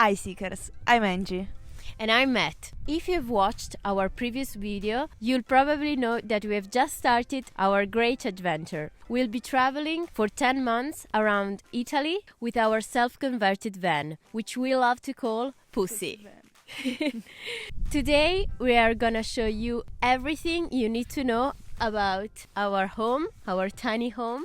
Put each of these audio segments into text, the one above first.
Hi Seekers, I'm Angie. And I'm Matt. If you've watched our previous video, you'll probably know that we have just started our great adventure. We'll be traveling for 10 months around Italy with our self-converted van, which we love to call Pussy. Today we are gonna show you everything you need to know about our home, our tiny home.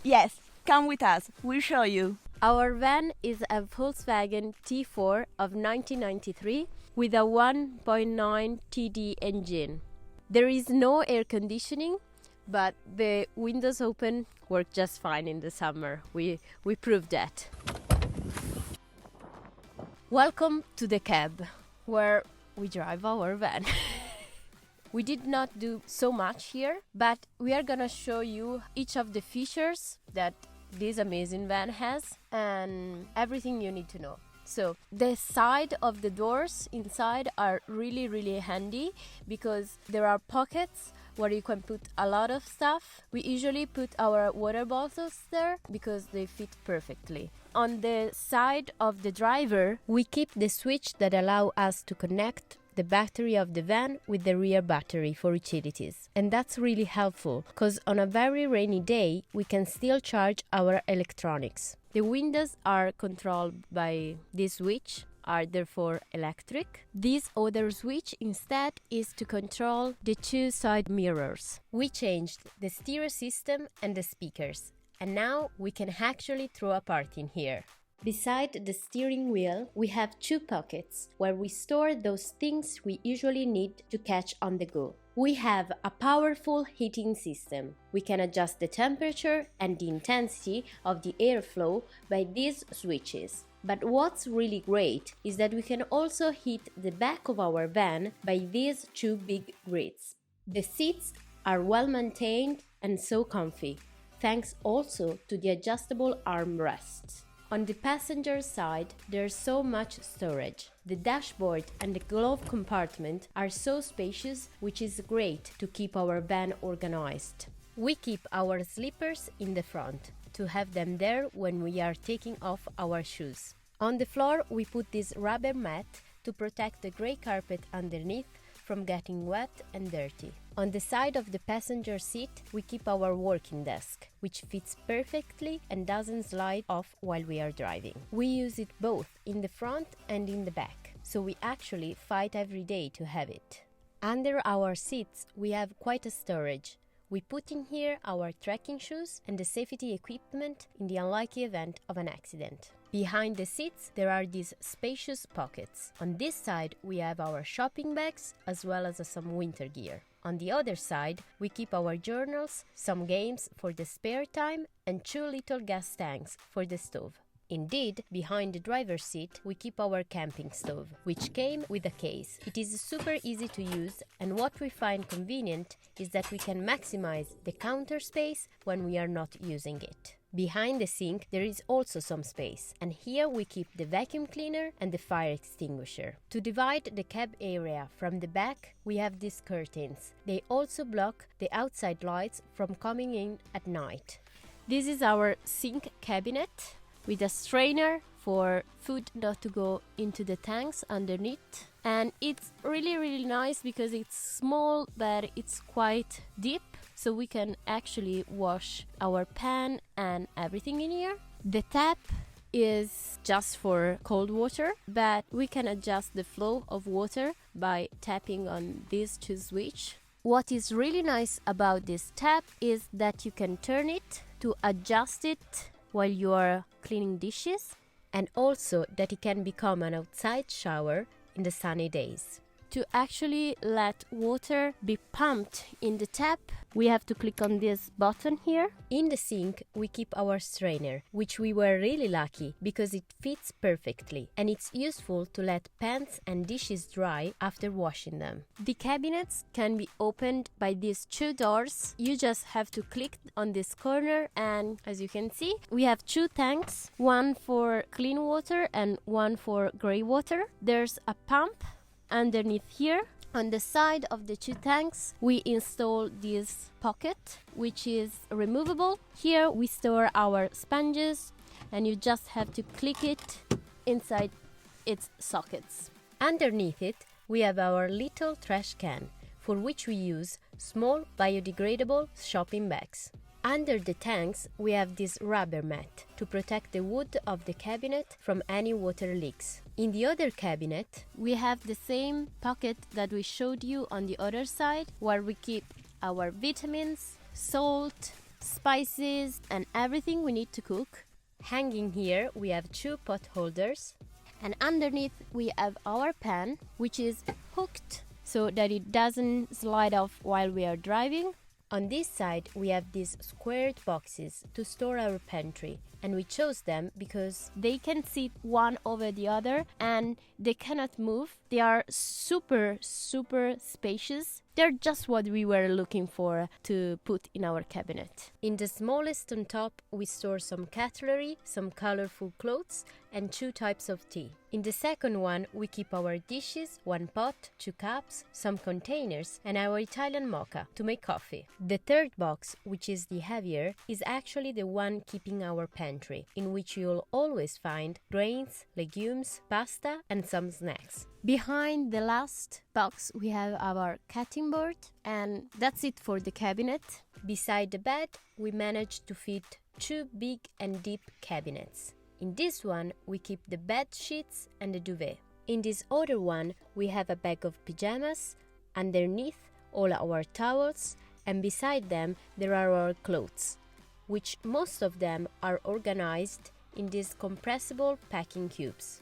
Yes, come with us, we'll show you. Our van is a Volkswagen T4 of 1993 with a 1.9 TD engine. There is no air conditioning, but the windows open work just fine in the summer. We proved that. Welcome to the cab, where we drive our van. We did not do so much here, but we are gonna show you each of the features that this amazing van has and everything you need to know. So the side of the doors inside are really handy because there are pockets where you can put a lot of stuff. We usually put our water bottles there because they fit perfectly. On the side of the driver, we keep the switch that allow us to connect the battery of the van with the rear battery for utilities. And that's really helpful because on a very rainy day we can still charge our electronics. The windows are controlled by this switch, are therefore electric. This other switch instead is to control the two side mirrors. We changed the stereo system and the speakers, and now we can actually throw a party in here. Beside the steering wheel, we have two pockets where we store those things we usually need to catch on the go. We have a powerful heating system. We can adjust the temperature and the intensity of the airflow by these switches. But what's really great is that we can also heat the back of our van by these two big grids. The seats are well maintained and so comfy, thanks also to the adjustable armrests. On the passenger side, there's so much storage. The dashboard and the glove compartment are so spacious, which is great to keep our van organized. We keep our slippers in the front to have them there when we are taking off our shoes. On the floor, we put this rubber mat to protect the gray carpet underneath from getting wet and dirty. On the side of the passenger seat, we keep our working desk, which fits perfectly and doesn't slide off while we are driving. We use it both in the front and in the back, so we actually fight every day to have it. Under our seats, we have quite a storage. We put in here our trekking shoes and the safety equipment in the unlikely event of an accident. Behind the seats, there are these spacious pockets. On this side, we have our shopping bags as well as some winter gear. On the other side, we keep our journals, some games for the spare time, and two little gas tanks for the stove. Indeed, behind the driver's seat, we keep our camping stove, which came with a case. It is super easy to use, and what we find convenient is that we can maximize the counter space when we are not using it. Behind the sink, there is also some space, and here we keep the vacuum cleaner and the fire extinguisher. To divide the cab area from the back, we have these curtains. They also block the outside lights from coming in at night. This is our sink cabinet with a strainer for food not to go into the tanks underneath. And it's really nice because it's small, but it's quite deep, so we can actually wash our pan and everything in here. The tap is just for cold water, but we can adjust the flow of water by tapping on these two switches. What is really nice about this tap is that you can turn it to adjust it while you are cleaning dishes, and also that it can become an outside shower in the sunny days. To actually let water be pumped in the tap, we have to click on this button here. In the sink, we keep our strainer, which we were really lucky because it fits perfectly, and it's useful to let pans and dishes dry after washing them. The cabinets can be opened by these two doors. You just have to click on this corner, and as you can see, we have two tanks, one for clean water and one for gray water. There's a pump underneath here. On the side of the two tanks, we install this pocket, which is removable. Here we store our sponges, and you just have to click it inside its sockets. Underneath it, we have our little trash can, for which we use small biodegradable shopping bags. Under the tanks, we have this rubber mat to protect the wood of the cabinet from any water leaks. In the other cabinet, we have the same pocket that we showed you on the other side, where we keep our vitamins, salt, spices, and everything we need to cook. Hanging here, we have 2 pot holders. And underneath, we have our pan, which is hooked so that it doesn't slide off while we are driving. On this side, we have these squared boxes to store our pantry, and we chose them because they can sit one over the other and they cannot move. They are super spacious. They're just what we were looking for to put in our cabinet. In the smallest on top, we store some cutlery, some colorful clothes, and 2 types of tea. In the second one, we keep our dishes, 1 pot, 2 cups, some containers, and our Italian mocha to make coffee. The third box, which is the heavier, is actually the one keeping our pantry, in which you'll always find grains, legumes, pasta, and some snacks. Behind the last box, we have our cutting board, and that's it for the cabinet. Beside the bed, we managed to fit 2 big and deep cabinets. In this one, we keep the bed sheets and the duvet. In this other one, we have a bag of pajamas, underneath all our towels, and beside them there are our clothes, which most of them are organized in these compressible packing cubes.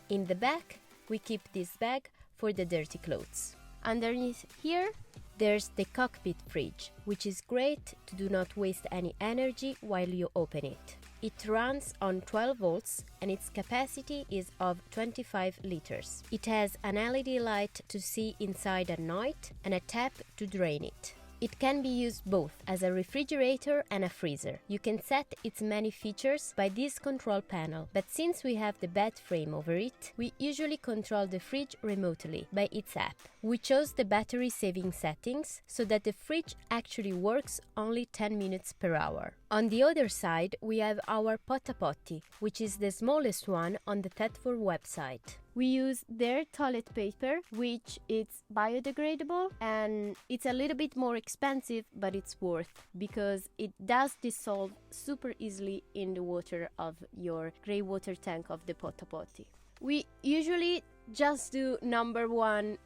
In the back, we keep this bag for the dirty clothes. Underneath here, there's the cockpit fridge, which is great to do not waste any energy while you open it. It runs on 12 volts and its capacity is of 25 liters. It has an LED light to see inside at night and a tap to drain it. It can be used both as a refrigerator and a freezer. You can set its many features by this control panel, but since we have the bed frame over it, we usually control the fridge remotely by its app. We chose the battery saving settings so that the fridge actually works only 10 minutes per hour. On the other side, we have our potti, which is the smallest one on the T4 website. We use their toilet paper, which is biodegradable, and it's a little bit more expensive, but it's worth because it does dissolve super easily in the water of your grey water tank of the potti. We usually just do number 1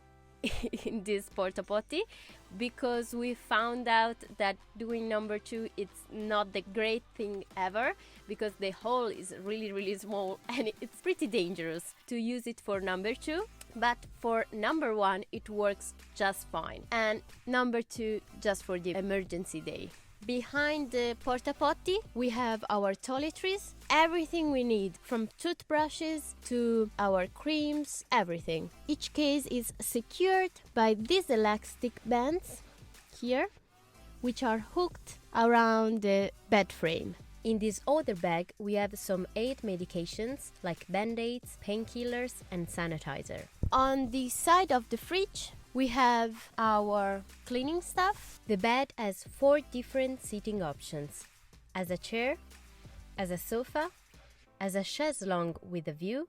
in this porta potty because we found out that doing number 2 it's not the great thing ever because the hole is really small and it's pretty dangerous to use it for number 2, but for number 1 it works just fine, and number 2 just for the emergency day. Behind the porta potty, we have our toiletries, everything we need from toothbrushes to our creams, everything. Each case is secured by these elastic bands here, which are hooked around the bed frame. In this other bag, we have some aid medications like band-aids, painkillers, and sanitizer. On the side of the fridge, we have our cleaning stuff. The bed has 4 different seating options: as a chair, as a sofa, as a chaise longue with a view,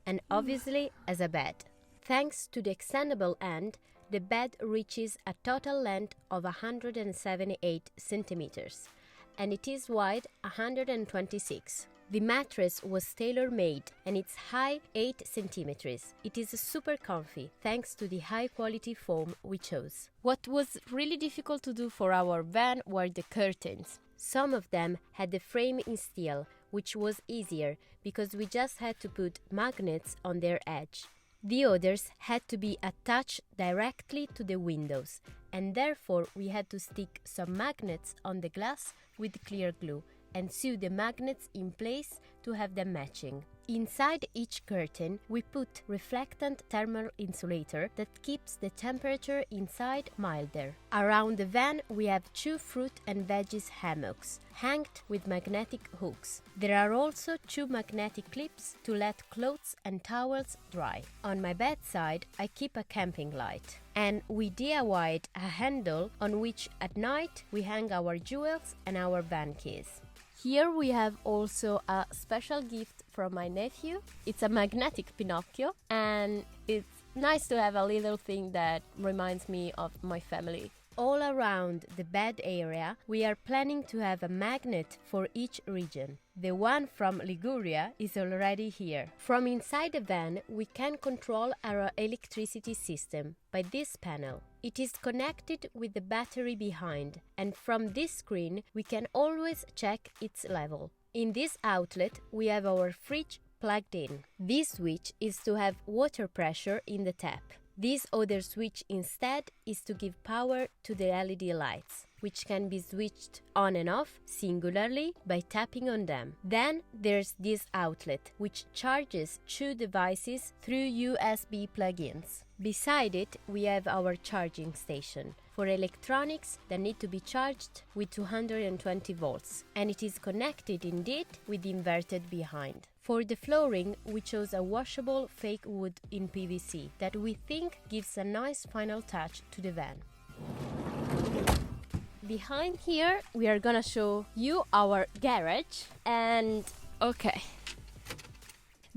and obviously as a bed. Thanks to the extendable end, the bed reaches a total length of 178 centimeters, and it is wide 126. The mattress was tailor-made and it's high 8 centimeters. It is super comfy thanks to the high-quality foam we chose. What was really difficult to do for our van were the curtains. Some of them had the frame in steel, which was easier because we just had to put magnets on their edge. The others had to be attached directly to the windows, and therefore we had to stick some magnets on the glass with clear glue and sew the magnets in place to have them matching. Inside each curtain, we put reflectant thermal insulator that keeps the temperature inside milder. Around the van, we have 2 fruit and veggies hammocks, hanged with magnetic hooks. There are also 2 magnetic clips to let clothes and towels dry. On my bedside, I keep a camping light, and we DIY'd a handle on which at night we hang our jewels and our van keys. Here we have also a special gift from my nephew. It's a magnetic Pinocchio, and it's nice to have a little thing that reminds me of my family. All around the bed area, we are planning to have a magnet for each region. The one from Liguria is already here. From inside the van, we can control our electricity system by this panel. It is connected with the battery behind, and from this screen, we can always check its level. In this outlet, we have our fridge plugged in. This switch is to have water pressure in the tap. This other switch instead is to give power to the LED lights, which can be switched on and off singularly by tapping on them. Then there's this outlet, which charges two devices through USB plugins. Beside it, we have our charging station for electronics that need to be charged with 220 volts, and it is connected indeed with the inverter behind. For the flooring, we chose a washable fake wood in PVC that we think gives a nice final touch to the van. Behind here, we are gonna show you our garage, and okay.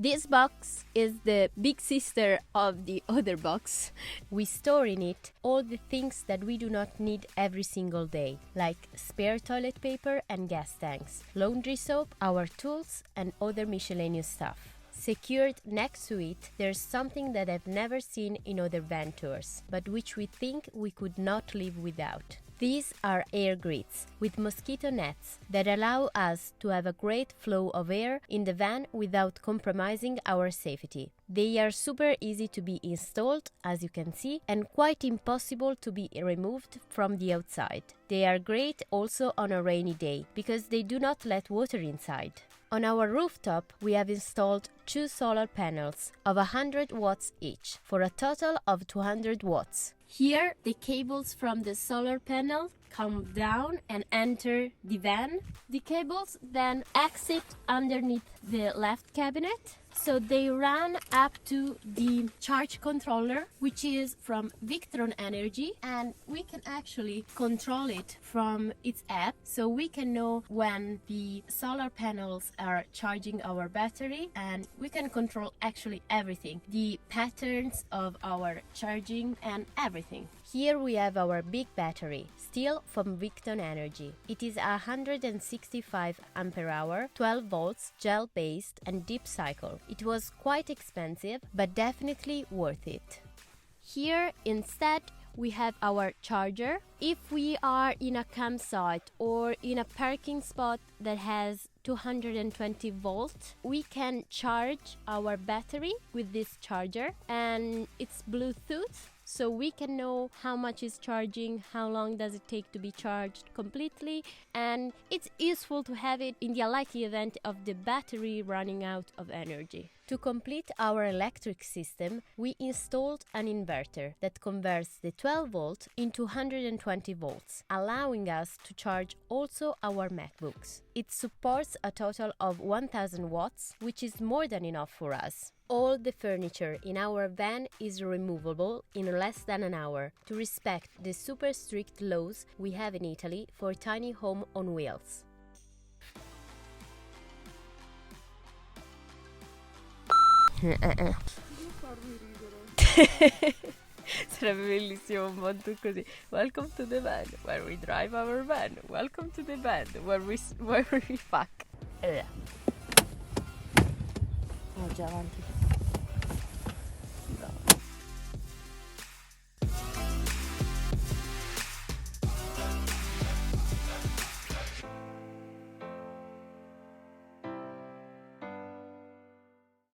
This box is the big sister of the other box. We store in it all the things that we do not need every single day, like spare toilet paper and gas tanks, laundry soap, our tools, and other miscellaneous stuff. Secured next to it, there's something that I've never seen in other van tours, but which we think we could not live without. These are air grids with mosquito nets that allow us to have a great flow of air in the van without compromising our safety. They are super easy to be installed, as you can see, and quite impossible to be removed from the outside. They are great also on a rainy day because they do not let water inside. On our rooftop, we have installed two solar panels of 100 watts each for a total of 200 watts. Here, the cables from the solar panel come down and enter the van. The cables then exit underneath the left cabinet. So they run up to the charge controller, which is from Victron Energy, and we can actually control it from its app. So we can know when the solar panels are charging our battery, and we can control actually everything, the patterns of our charging and everything. Here we have our big battery, still from Victron Energy. It is 165 ampere hour, 12 volts, gel-based and deep cycle. It was quite expensive, but definitely worth it. Here instead we have our charger. If we are in a campsite or in a parking spot that has 220 volts, we can charge our battery with this charger, and it's Bluetooth. So we can know how much is charging, how long does it take to be charged completely, and it's useful to have it in the unlikely event of the battery running out of energy. To complete our electric system, we installed an inverter that converts the 12 volt into 120 volts, allowing us to charge also our MacBooks. It supports a total of 1000 watts, which is more than enough for us. All the furniture in our van is removable in less than an hour to respect the super strict laws we have in Italy for tiny home on wheels. Sarebbe bellissimo un monto così. Welcome to the van, where we drive our van. Welcome to the van, where we fuck. Oh, già avanti.